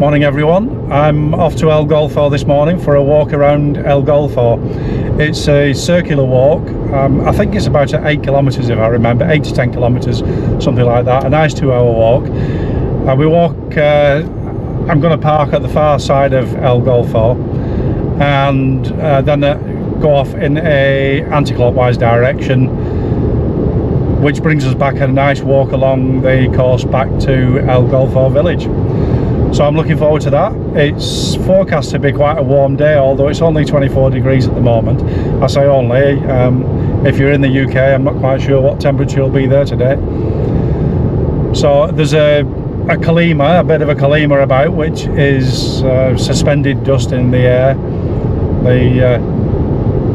Morning everyone, I'm off to El Golfo this morning for a walk around El Golfo. It's a circular walk. I think it's about 8 kilometres if I remember, 8 to 10 kilometres, something like that. A nice 2-hour walk. We walk, I'm going to park at the far side of El Golfo and then go off in a anti-clockwise direction, which brings us back a nice walk along the coast back to El Golfo village. So I'm looking forward to that. It's forecast to be quite a warm day, although it's only 24 degrees at the moment. I say only, if you're in the UK, I'm not quite sure what temperature will be there today. So there's a kalima, a bit of a kalima about, which is suspended dust in the air. The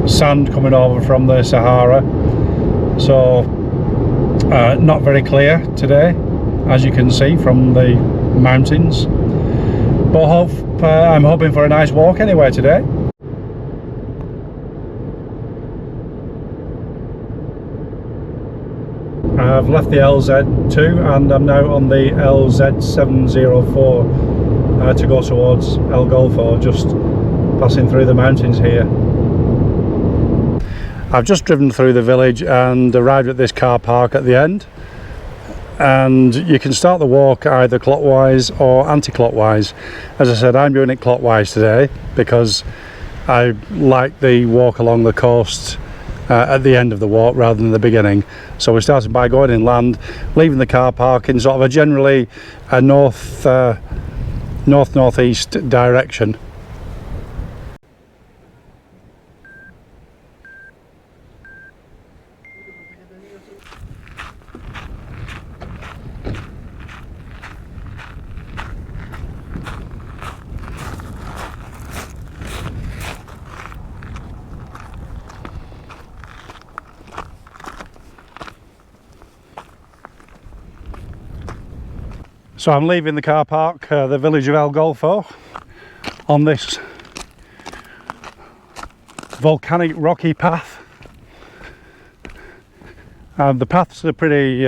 sand coming over from the Sahara. So not very clear today, as you can see from the mountains. But I'm hoping for a nice walk anyway today. I've left the LZ2 and I'm now on the LZ704 to go towards El Golfo, just passing through the mountains here. I've just driven through the village and arrived at this car park at the end, and you can start the walk either clockwise or anti-clockwise. As I said, I'm doing it clockwise today because I like the walk along the coast at the end of the walk rather than the beginning. So we started by going inland, leaving the car park in sort of a generally a north-northeast direction. So I'm leaving the car park, the village of El Golfo, on this volcanic rocky path. And the paths are pretty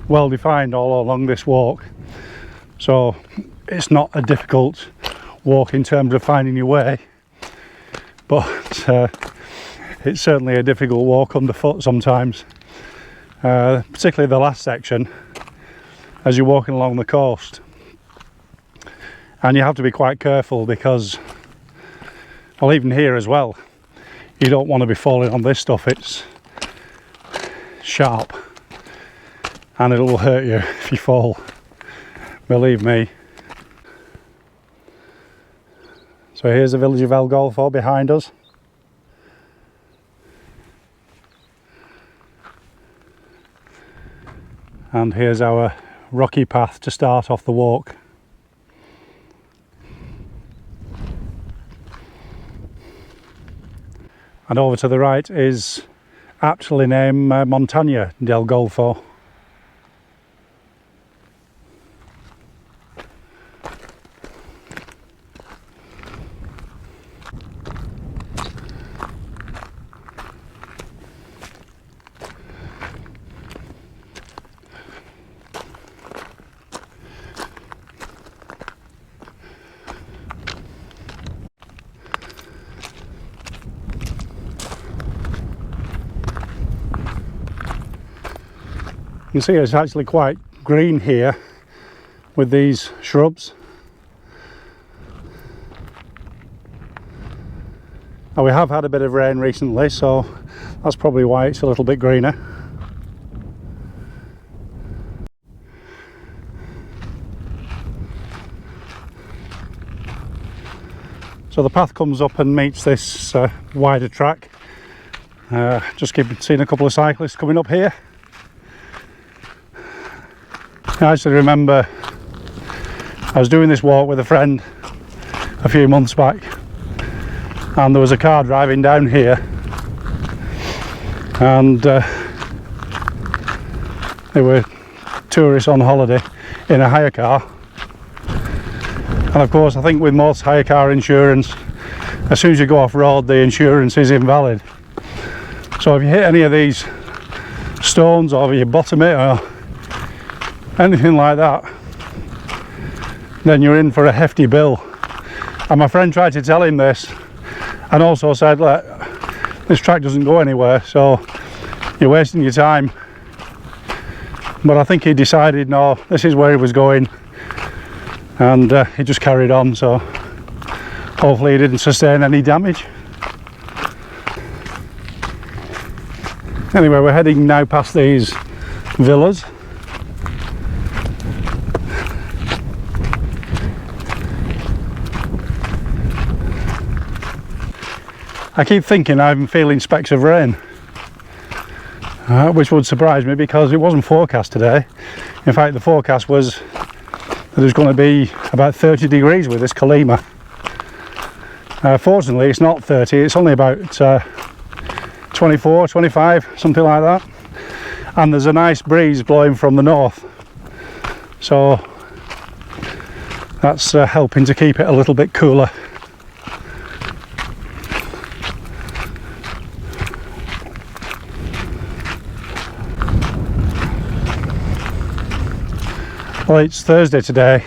well defined all along this walk, so it's not a difficult walk in terms of finding your way, but it's certainly a difficult walk underfoot sometimes, particularly the last section as you're walking along the coast. And you have to be quite careful because, well, even here as well, you don't want to be falling on this stuff. It's sharp and it will hurt you if you fall, believe me. So here's the village of El Golfo behind us. And here's our rocky path to start off the walk. And over to the right is aptly named Montaña del Golfo. You can see it's actually quite green here with these shrubs. Now we have had a bit of rain recently, so that's probably why it's a little bit greener. So the path comes up and meets this wider track. Just seeing a couple of cyclists coming up here. I actually remember I was doing this walk with a friend a few months back, and there was a car driving down here, and they were tourists on holiday in a hire car. And of course, I think with most hire car insurance, as soon as you go off road, the insurance is invalid. So if you hit any of these stones or you bottom it or anything like that, then you're in for a hefty bill. And my friend tried to tell him this, and also said, look, this track doesn't go anywhere, so you're wasting your time. But I think he decided, no, this is where he was going, and he just carried on, so hopefully he didn't sustain any damage. Anyway, we're heading now past these villas. I keep thinking I'm feeling specks of rain, which would surprise me because it wasn't forecast today. In fact, the forecast was that it was going to be about 30 degrees with this Kalima. Fortunately, it's not 30, it's only about 24, 25, something like that. And there's a nice breeze blowing from the north. So that's helping to keep it a little bit cooler. Well, it's Thursday today,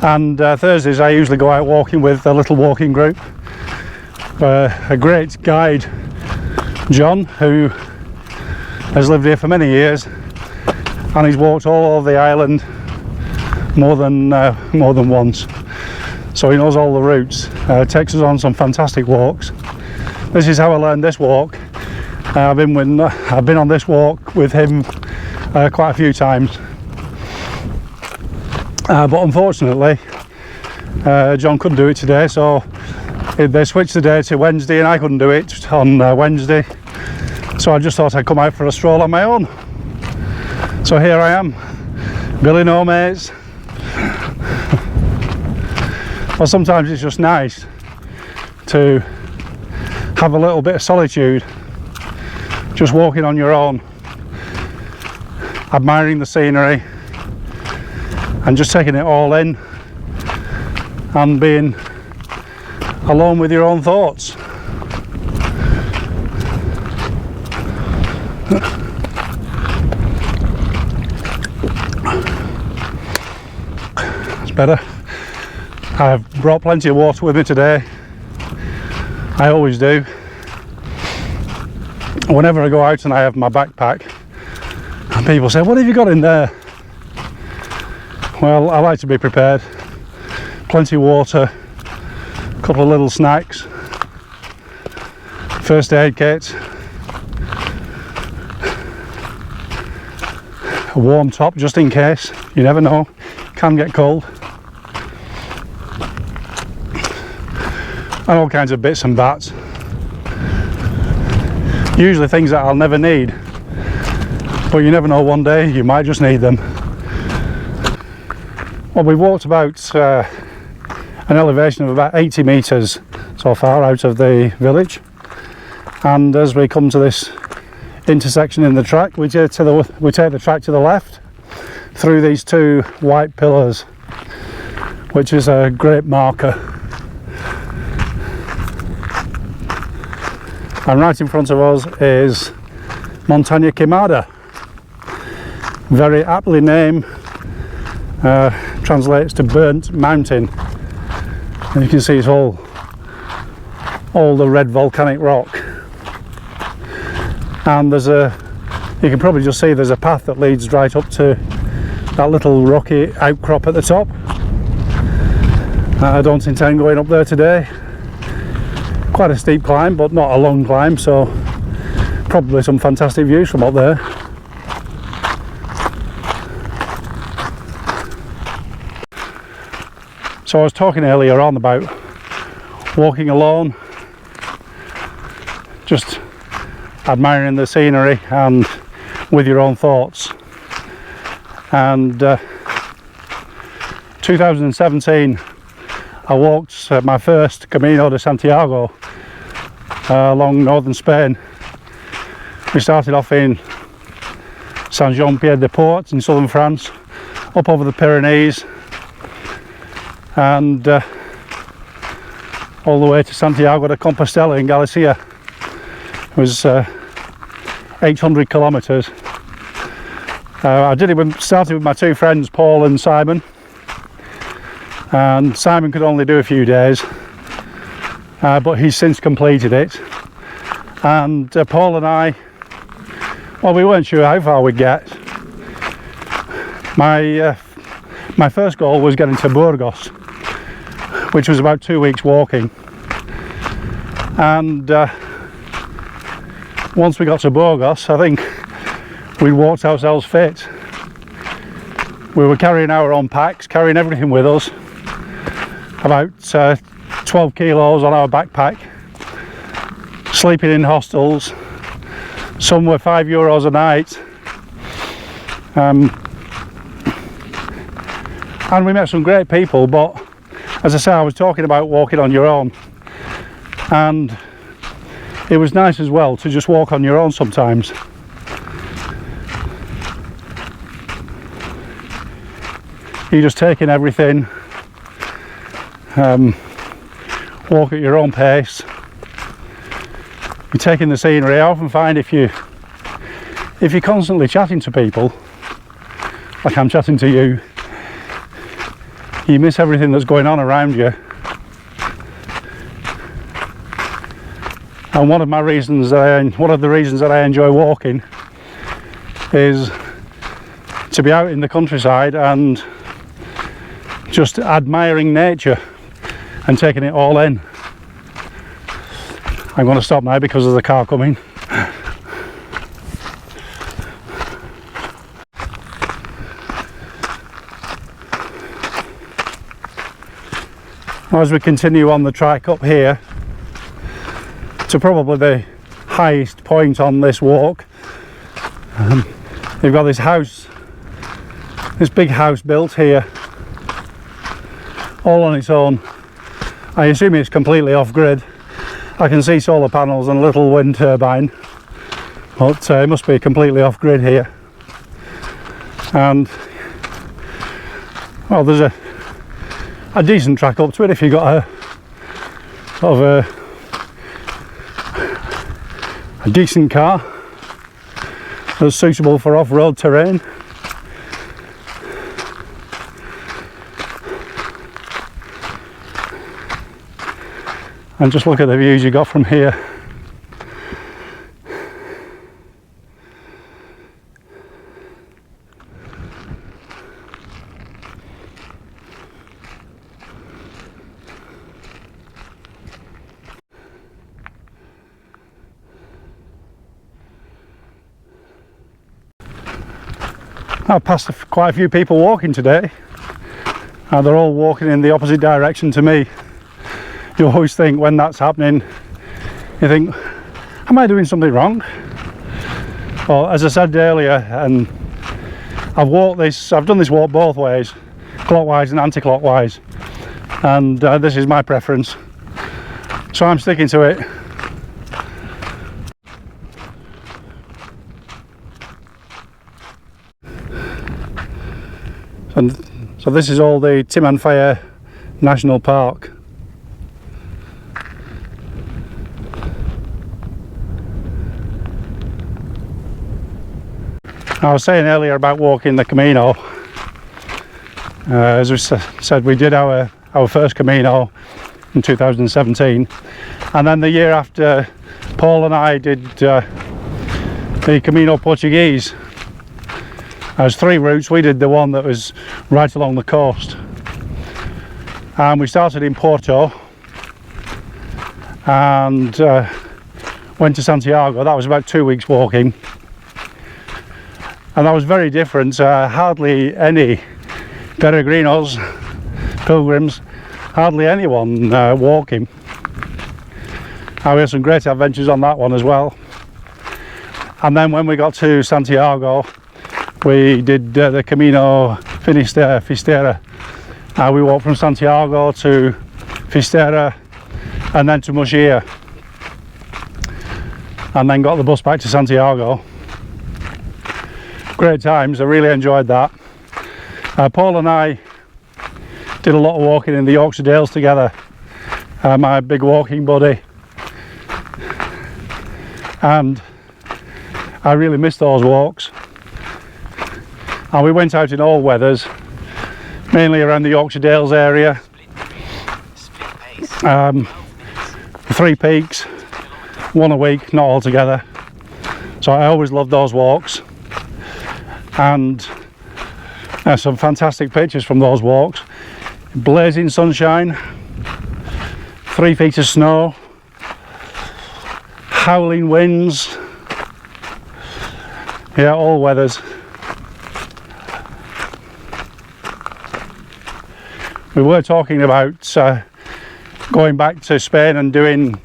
and Thursdays I usually go out walking with a little walking group. A great guide, John, who has lived here for many years, and he's walked all over the island more than once, so he knows all the routes. Takes us on some fantastic walks. This is how I learned this walk. I've been on this walk with him quite a few times. But unfortunately, John couldn't do it today, so they switched the day to Wednesday, and I couldn't do it on Wednesday. So I just thought I'd come out for a stroll on my own. So here I am, Billy No Mates. Well, sometimes it's just nice to have a little bit of solitude, just walking on your own, admiring the scenery, and just taking it all in and being alone with your own thoughts. It's better. I've brought plenty of water with me today. I always do. Whenever I go out and I have my backpack, and people say, what have you got in there? Well, I like to be prepared. Plenty of water, a couple of little snacks, first aid kit, a warm top just in case, you never know, can get cold, and all kinds of bits and bats. Usually things that I'll never need, but you never know, one day you might just need them. Well, we've walked about an elevation of about 80 metres so far out of the village, and as we come to this intersection in the track, we take the track to the left through these two white pillars, which is a great marker. And right in front of us is Montaña Quemada, very aptly named. Translates to burnt mountain, and you can see it's all the red volcanic rock. And you can probably just see there's a path that leads right up to that little rocky outcrop at the top. I don't intend going up there today. Quite a steep climb, but not a long climb, so probably some fantastic views from up there. So I was talking earlier on about walking alone, just admiring the scenery and with your own thoughts. And 2017 I walked my first Camino de Santiago along northern Spain. We started off in Saint-Jean-Pied-de-Port in southern France, up over the Pyrenees, and all the way to Santiago de Compostela in Galicia. It was 800 kilometres. I started with my two friends, Paul and Simon, and Simon could only do a few days, but he's since completed it. And Paul and I, well, we weren't sure how far we'd get. My first goal was getting to Burgos, which was about 2 weeks walking, and once we got to Burgos, I think we walked ourselves fit. We were carrying our own packs, carrying everything with us, about 12 kilos on our backpack, sleeping in hostels. Some were €5 a night, and we met some great people. But as I say, I was talking about walking on your own, and it was nice as well to just walk on your own sometimes. You're just taking everything, walk at your own pace. You're taking the scenery. I often find if you're constantly chatting to people, like I'm chatting to you, you miss everything that's going on around you. And one of the reasons that I enjoy walking is to be out in the countryside and just admiring nature and taking it all in. I'm going to stop now because there's a car coming. As we continue on the track up here to probably the highest point on this walk, they've got this house, this big house built here, all on its own. I assume it's completely off-grid. I can see solar panels and a little wind turbine, but it must be completely off-grid here. And well, there's a decent track up to it if you've got a sort of a decent car that's suitable for off-road terrain. And just look at the views you got from here. I've passed quite a few people walking today, and they're all walking in the opposite direction to me. You always think when that's happening, you think, am I doing something wrong? Well, as I said earlier, and I've done this walk both ways, clockwise and anti-clockwise, and this is my preference, so I'm sticking to it. And so this is all the Timanfaya National Park. I was saying earlier about walking the Camino. As we said, we did our first Camino in 2017, and then the year after, Paul and I did the Camino Portuguese. There's 3 routes. We did the one that was right along the coast, and we started in Porto and went to Santiago. That was about 2 weeks walking, and that was very different. Hardly any peregrinos, pilgrims, hardly anyone walking. We had some great adventures on that one as well. And then when we got to Santiago, we did the Camino Finisterre. We walked from Santiago to Fisterra and then to Murcia, and then got the bus back to Santiago. Great times, I really enjoyed that. Paul and I did a lot of walking in the Yorkshire Dales together, my big walking buddy, and I really missed those walks. And we went out in all weathers, mainly around the Yorkshire Dales area. 3 peaks, 1 a week, not all together. So I always love those walks, and some fantastic pictures from those walks. Blazing sunshine, 3 feet of snow, howling winds, yeah, all weathers. We were talking about going back to Spain and doing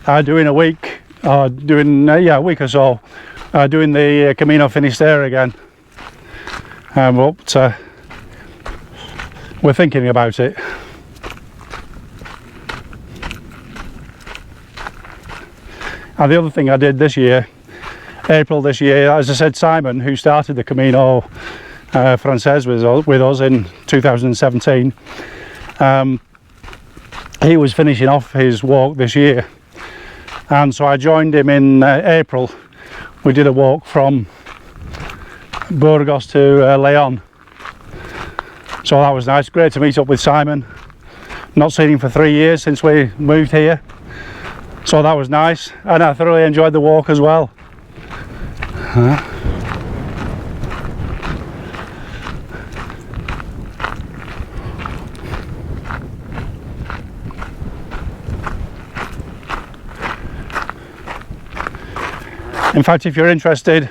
a week, or doing a week or so, doing the Camino Finisterre again. But we're thinking about it. And the other thing I did this year, April this year, as I said, Simon, who started the Camino Frances with us in 2017, he was finishing off his walk this year, and so I joined him in April. We did a walk from Burgos to Leon, so that was nice. Great to meet up with Simon. Not seen him for 3 years since we moved here, so that was nice, and I thoroughly enjoyed the walk as well. In fact, if you're interested,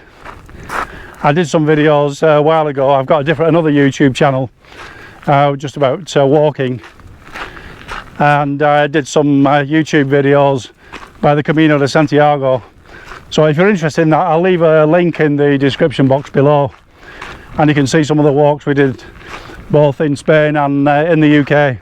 I did some videos a while ago. I've got another YouTube channel just about walking, and I did some YouTube videos by the Camino de Santiago. So if you're interested in that, I'll leave a link in the description box below, and you can see some of the walks we did both in Spain and in the UK.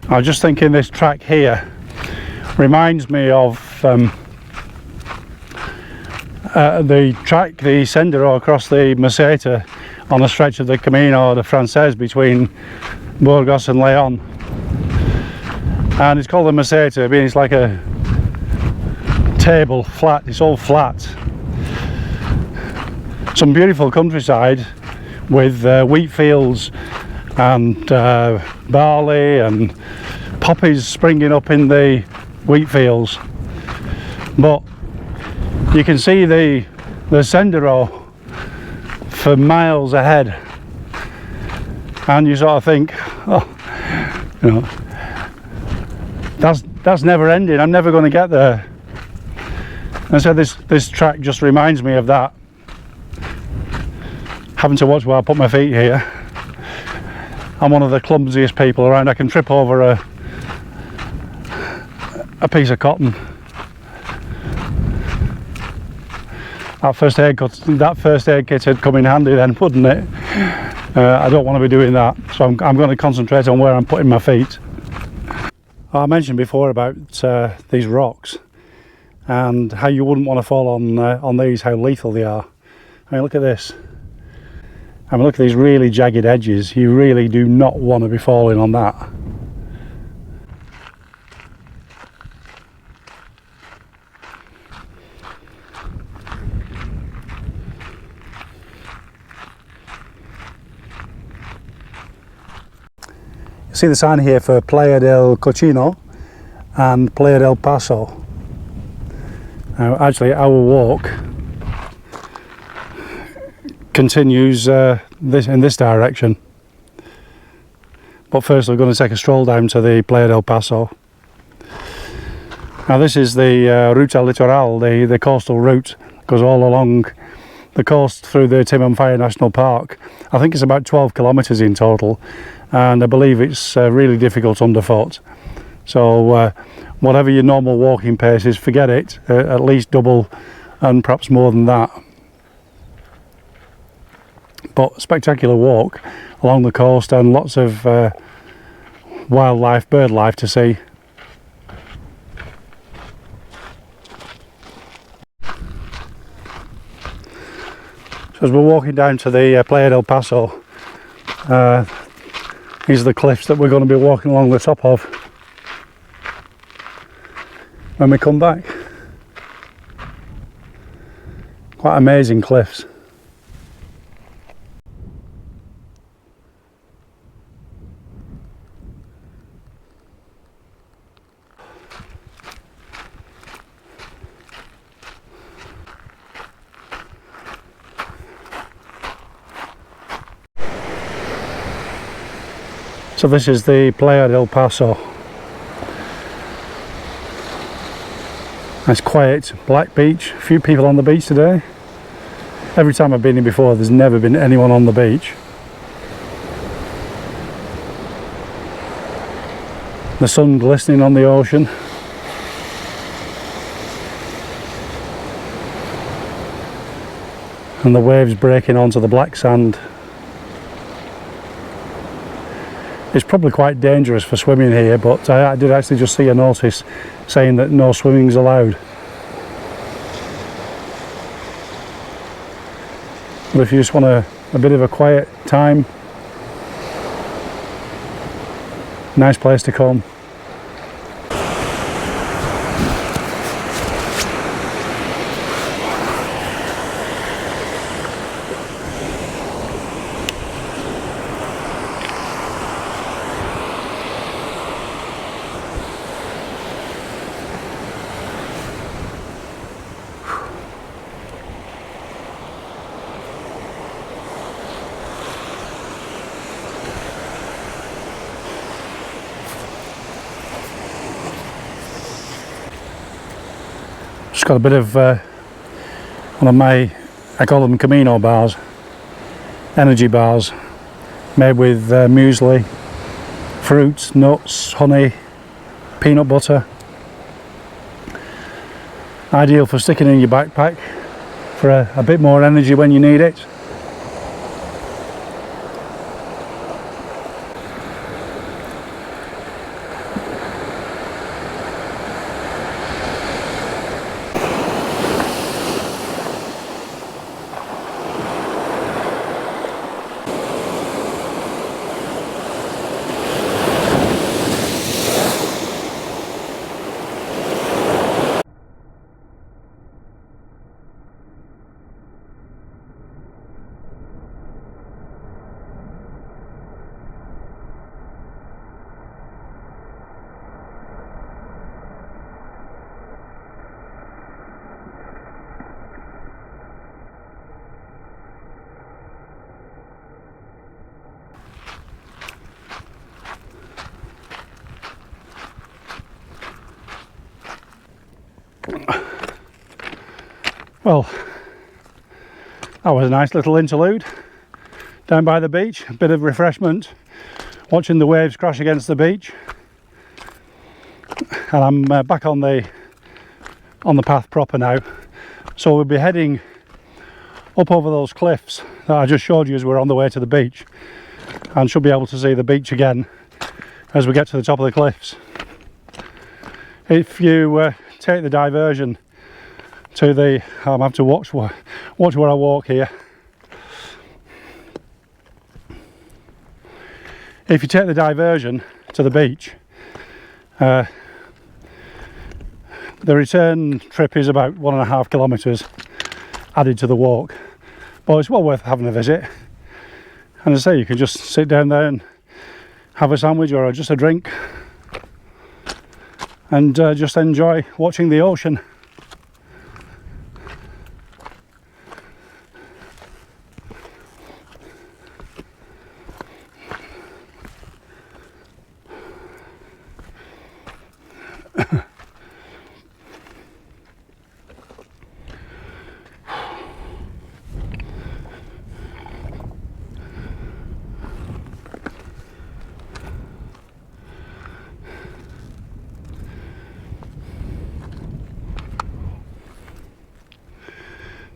I was just thinking this track here reminds me of the track, the Sendero across the Meseta on a stretch of the Camino de Frances between Burgos and Leon. And it's called the Meseta, I mean, it's like a table, flat, it's all flat. Some beautiful countryside with wheat fields and barley and poppies springing up in the wheat fields, but you can see the Sendero for miles ahead, and you sort of think, oh, you know, that's never ending, I'm never going to get there. And so this track just reminds me of that, having to watch where I put my feet here. I'm one of the clumsiest people around. I can trip over a piece of cotton. That first aid kit had come in handy then, wouldn't it? I don't want to be doing that, so I'm going to concentrate on where I'm putting my feet. I mentioned before about these rocks and how you wouldn't want to fall on these, how lethal they are. I mean, look at this. I mean, look at these really jagged edges. You really do not want to be falling on that. You see the sign here for Playa del Cochino and Playa del Paso. Now, actually, our walk continues in this direction, but first we're going to take a stroll down to the Playa del Paso. Now this is the Ruta Litoral, the coastal route, goes all along the coast through the Timanfaya National Park. I think it's about 12 kilometres in total, and I believe it's really difficult underfoot, so whatever your normal walking pace is, forget it, at least double and perhaps more than that. But spectacular walk along the coast, and lots of wildlife, bird life to see. So as we're walking down to the Playa del Paso, these are the cliffs that we're going to be walking along the top of when we come back. Quite amazing cliffs. So this is the Playa del Paso. Nice quiet black beach. A few people on the beach today. Every time I've been here before, there's never been anyone on the beach. The sun glistening on the ocean. And the waves breaking onto the black sand. It's probably quite dangerous for swimming here, but I did actually just see a notice saying that no swimming is allowed. But if you just want a bit of a quiet time, nice place to come. Just got a bit of one of my, I call them Camino bars, energy bars, made with muesli, fruits, nuts, honey, peanut butter. Ideal for sticking in your backpack for a bit more energy when you need it. Well, that was a nice little interlude down by the beach, a bit of refreshment, watching the waves crash against the beach. And I'm back on the path proper now, so we'll be heading up over those cliffs that I just showed you as we're on the way to the beach, and should be able to see the beach again as we get to the top of the cliffs. If you take the diversion to the, I have to watch where I walk here. If you take the diversion to the beach, the return trip is about 1.5 kilometres added to the walk, but it's well worth having a visit. And as I say, you can just sit down there and have a sandwich or just a drink and just enjoy watching the ocean.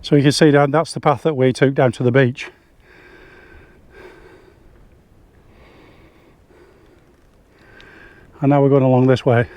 So you can see down, that's the path that we took down to the beach. And now we're going along this way.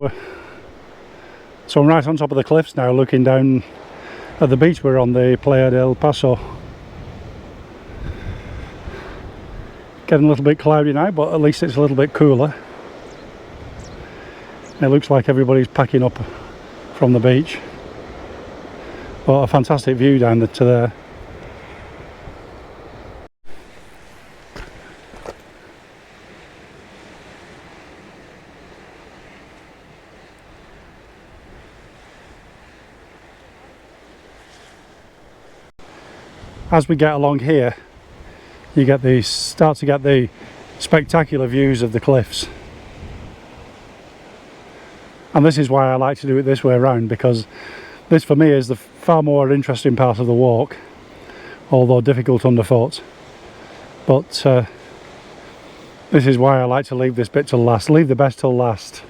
So I'm right on top of the cliffs now, looking down at the beach. We're on the Playa del Paso. Getting a little bit cloudy now, but at least it's a little bit cooler. It looks like everybody's packing up from the beach. But a fantastic view down to there. As we get along here, you start to get the spectacular views of the cliffs. And this is why I like to do it this way around, because this for me is the far more interesting part of the walk, although difficult underfoot. But this is why I like to leave this bit till last, leave the best till last.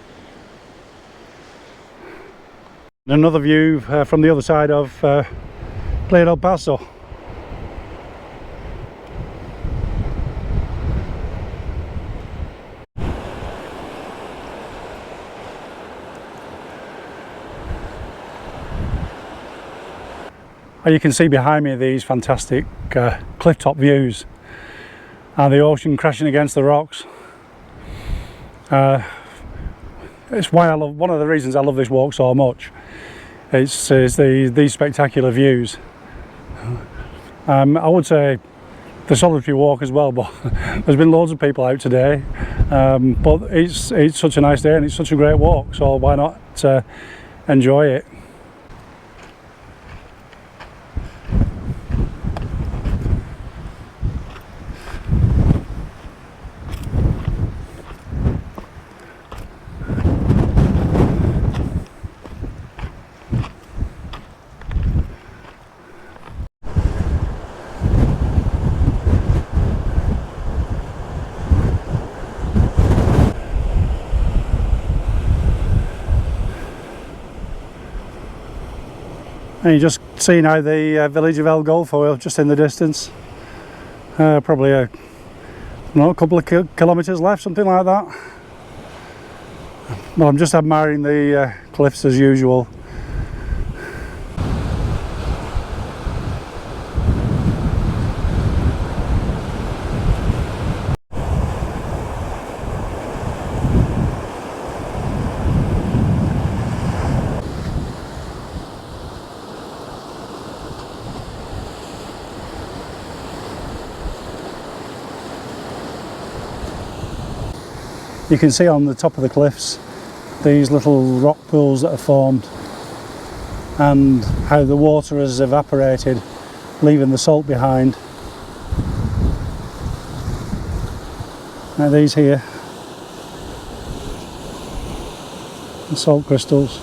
Another view from the other side of Playa del Paso. You can see behind me these fantastic cliff top views and the ocean crashing against the rocks. It's why one of the reasons I love this walk so much. It's these spectacular views. I would say the solitary walk as well, but there's been loads of people out today. But it's such a nice day and it's such a great walk, so why not enjoy it. And you just see now the village of El Golfo just in the distance. Probably a couple of kilometres left, something like that. But I'm just admiring the cliffs as usual. You can see on the top of the cliffs these little rock pools that are formed and how the water has evaporated, leaving the salt behind. Now these here, the salt crystals.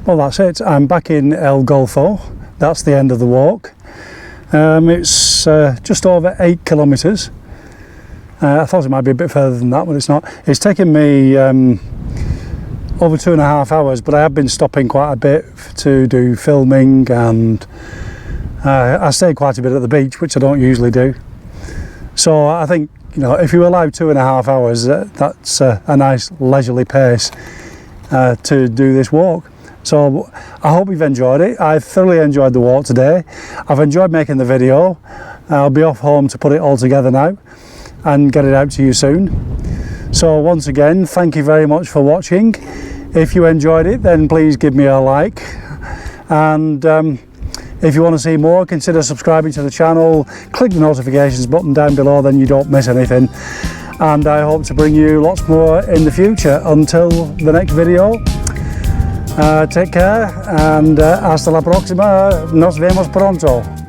Well, that's it. I'm back in El Golfo. That's the end of the walk. It's just over 8 kilometres. I thought it might be a bit further than that, but it's not. It's taken me over 2.5 hours, but I have been stopping quite a bit to do filming, and I stayed quite a bit at the beach, which I don't usually do. So I think, you know, if you allow 2.5 hours, that's a nice leisurely pace to do this walk. So I hope you've enjoyed it. I thoroughly enjoyed the walk today. I've enjoyed making the video. I'll be off home to put it all together now and get it out to you soon. So once again, thank you very much for watching. If you enjoyed it, then please give me a like. And if you want to see more, consider subscribing to the channel. Click the notifications button down below, then you don't miss anything. And I hope to bring you lots more in the future. Until the next video, Take care and hasta la próxima. Nos vemos pronto.